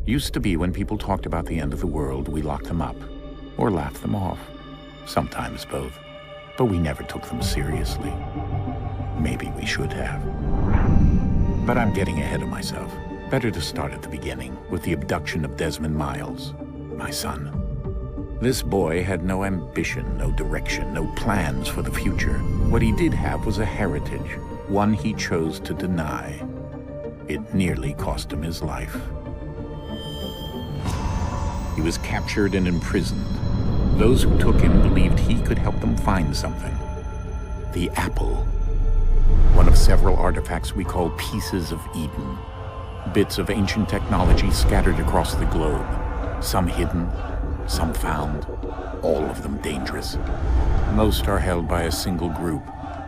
Used to be when people talked about the end of the world, we locked them up, or laughed them off. Sometimes both. But we never took them seriously. Maybe we should have. But I'm getting ahead of myself. Better to start at the beginning, with the abduction of Desmond Miles, my son. This boy had no ambition, no direction, no plans for the future. What he did have was a heritage, one he chose to deny. It nearly cost him his life. He was captured and imprisoned. Those who took him believed he could help them find something. The apple. One of several artifacts we call pieces of Eden. Bits of ancient technology scattered across the globe. Some hidden, some found, all of them dangerous. Most are held by a single group,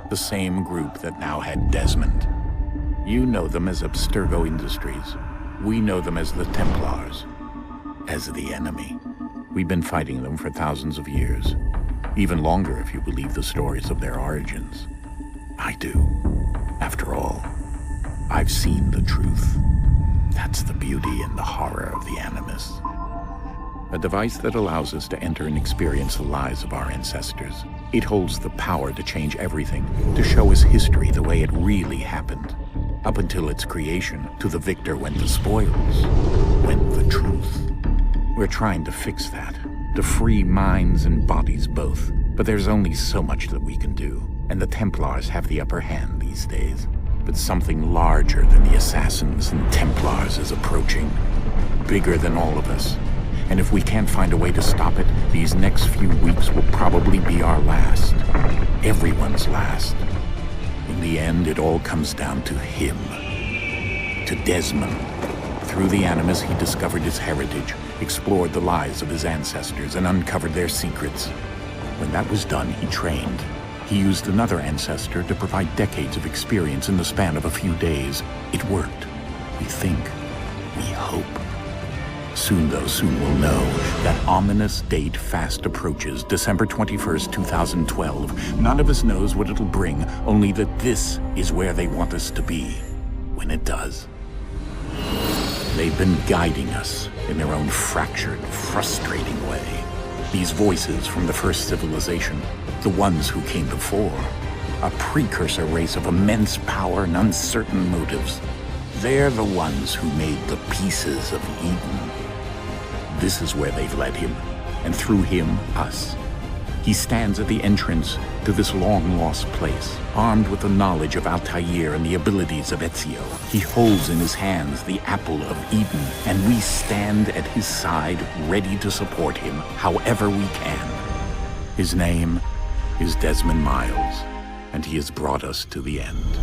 the same group that now had Desmond. You know them as Abstergo Industries. We know them as the Templars, as the enemy. We've been fighting them for thousands of years, even longer if you believe the stories of their origins. I do. After all, I've seen the truth. That's the beauty and the horror of the Animus. A device that allows us to enter and experience the lives of our ancestors. It holds the power to change everything, to show us history the way it really happened. Up until its creation, to the victor went the spoils, went the truth. We're trying to fix that, to free minds and bodies both. But there's only so much that we can do, and the Templars have the upper hand these days. But something larger than the Assassins and Templars is approaching, bigger than all of us. And if we can't find a way to stop it, these next few weeks will probably be our last. Everyone's last. In the end, it all comes down to him. To Desmond. Through the Animus, he discovered his heritage, explored the lives of his ancestors, and uncovered their secrets. When that was done, he trained. He used another ancestor to provide decades of experience in the span of a few days. It worked. We think. We hope. Soon, though, soon we'll know. That ominous date fast approaches, December 21st, 2012. None of us knows what it'll bring, only that this is where they want us to be, when it does. They've been guiding us in their own fractured, frustrating way. These voices from the first civilization, the ones who came before, a precursor race of immense power and uncertain motives. They're the ones who made the pieces of Eden. This is where they've led him, and through him, us. He stands at the entrance to this long-lost place, armed with the knowledge of Altair and the abilities of Ezio. He holds in his hands the apple of Eden, and we stand at his side, ready to support him however we can. His name is Desmond Miles, and he has brought us to the end.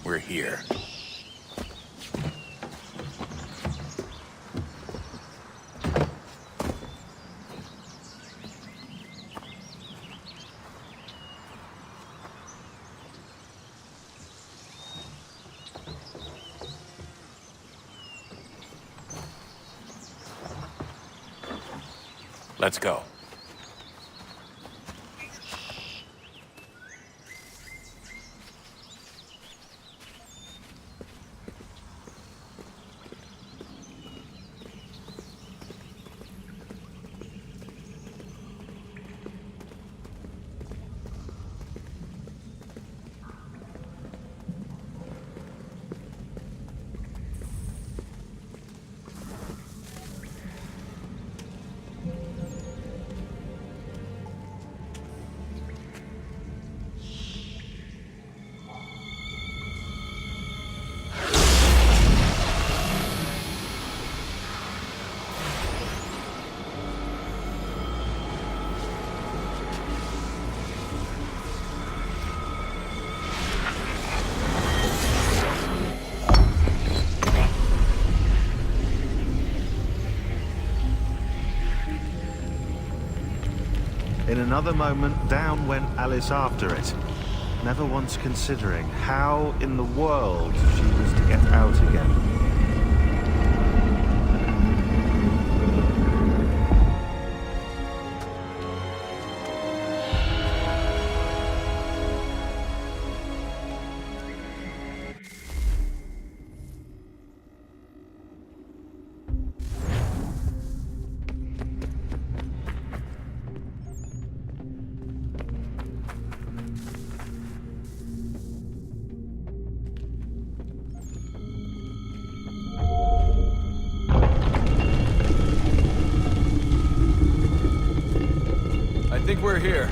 We're here. Let's go. In another moment, down went Alice after it, never once considering how in the world she was to get out again. I think we're here.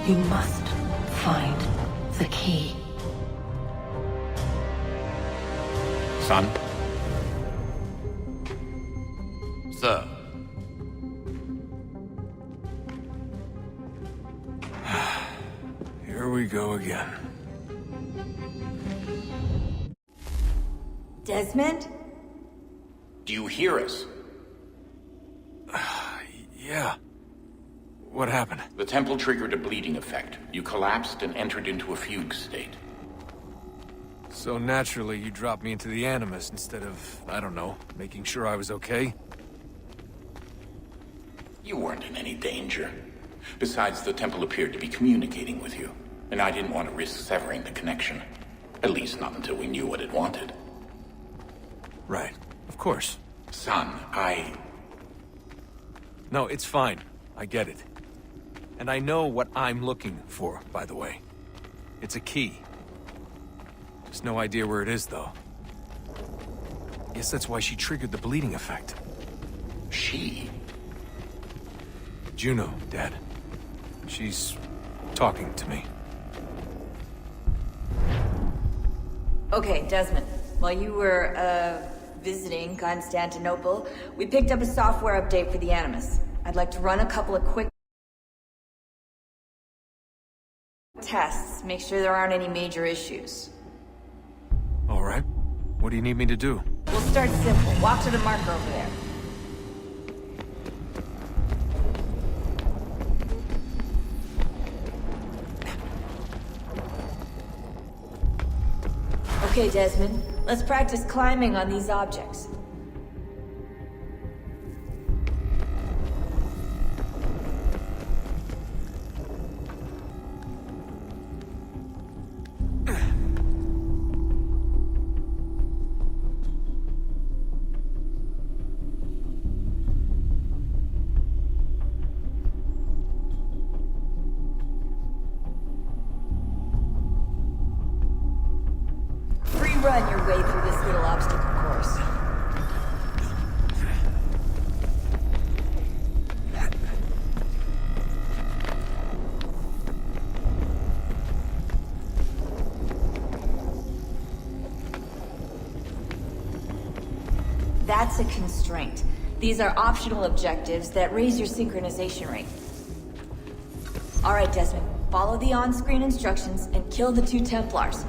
You must find the key. Son? Sir. Here we go again. Desmond? Do you hear us? Yeah. What happened? The temple triggered a bleeding effect. You collapsed and entered into a fugue state. So naturally, you dropped me into the Animus instead of, I don't know, making sure I was okay? You weren't in any danger. Besides, the temple appeared to be communicating with you, and I didn't want to risk severing the connection. At least not until we knew what it wanted. Right. Of course. Son, No, it's fine. I get it. And I know what I'm looking for, by the way. It's a key. Just no idea where it is, though. Guess that's why she triggered the bleeding effect. She? Juno, Dad. She's talking to me. Okay, Desmond. While you were, visiting Constantinople, we picked up a software update for the Animus. I'd like to run a couple of quick tests, make sure there aren't any major issues. All right. What do you need me to do? We'll start simple. Walk to the marker over there. Okay, Desmond. Let's practice climbing on these objects. Run your way through this little obstacle course. That's a constraint. These are optional objectives that raise your synchronization rate. Alright, Desmond. Follow the on-screen instructions and kill the 2 Templars.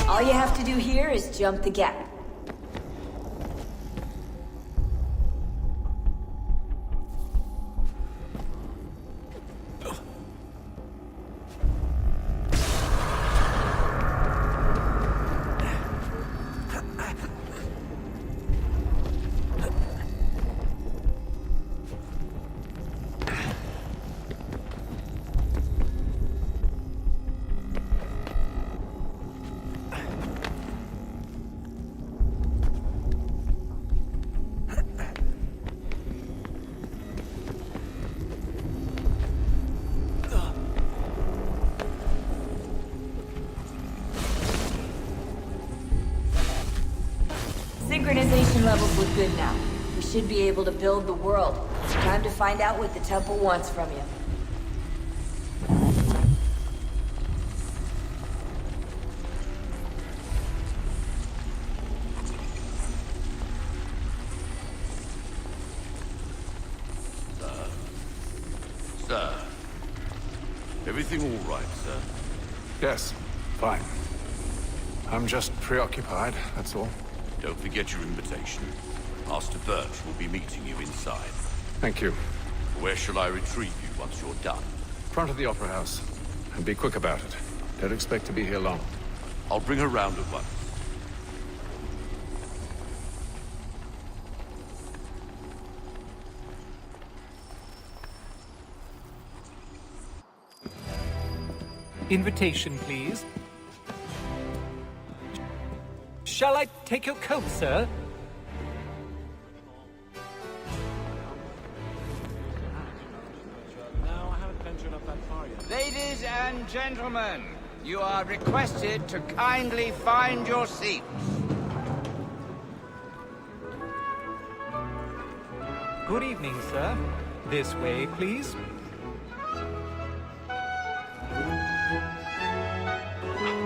All you have to do here is jump the gap. Synchronization levels look good now. We should be able to build the world. Time to find out what the temple wants from you. Sir. Everything all right, sir? Yes, fine. I'm just preoccupied, that's all. Don't forget your invitation. Master Birch will be meeting you inside. Thank you. Where shall I retrieve you once you're done? Front of the Opera House. And be quick about it. Don't expect to be here long. I'll bring her round at once. Invitation, please. Shall I take your coat, sir? Ladies and gentlemen, you are requested to kindly find your seats. Good evening, sir. This way, please.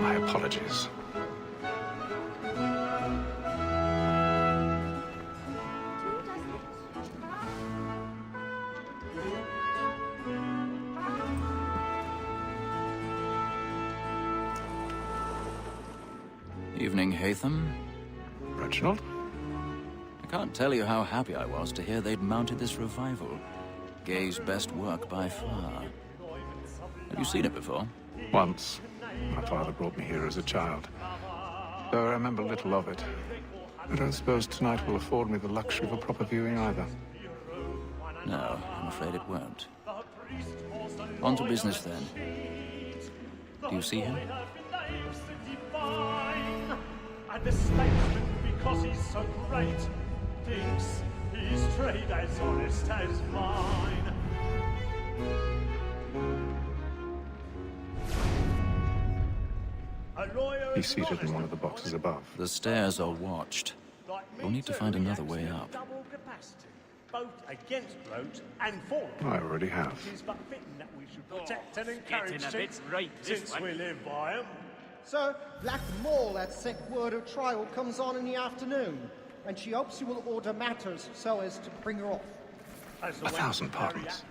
My apologies. Evening, Hatham. Reginald? I can't tell you how happy I was to hear they'd mounted this revival. Gay's best work by far. Have you seen it before? Once. My father brought me here as a child. Though I remember little of it. I don't suppose tonight will afford me the luxury of a proper viewing either. No, I'm afraid it won't. On to business then. Do you see him? And the statesman, because he's so great, thinks his trade as honest as mine. He's seated in one of the boxes above. The stairs are watched. We'll need to find another way up. Double capacity, both against roads and for I already have. It is but fitting that we should protect and encourage since we live by them. Sir, Black Mole had sick word her trial comes on in the afternoon, and she hopes you will order matters so as to bring her off. 1,000 pardons.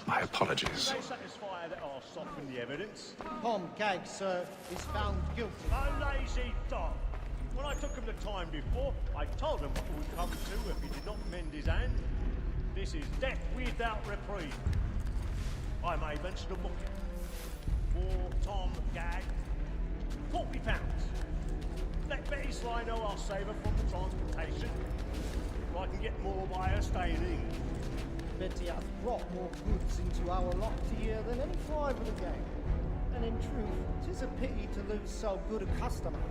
My apologies. They satisfy that I'll soften the evidence. Tom Gag, sir, is found guilty. A lazy dog. When I took him the time before, I told him what it would come to if he did not mend his hand. This is death without reprieve. I may venture to book it. For Tom Gag, £40. Let Betty Sly know I'll save her from the transportation. Or I can get more by her staying in. Betty hath brought more goods into our lot here than any tribe of the gang. And in truth, 'tis a pity to lose so good a customer.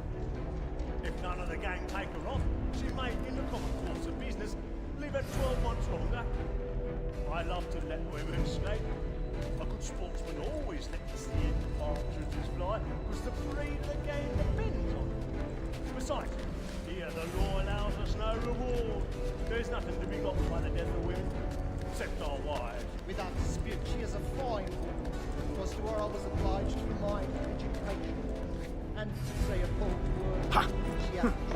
If none of the gang take her off, she may, in the common course of business, live at 12 months longer. I love to let women escape. A good sportsman always lets the partridges fly, because the breed of the game depends on it. Besides, here the law allows us no reward. There's nothing to be got by the death of women. except our wives. Without dispute, she is a fine woman. Because to her I was obliged for my education. And to say a bold word, she hath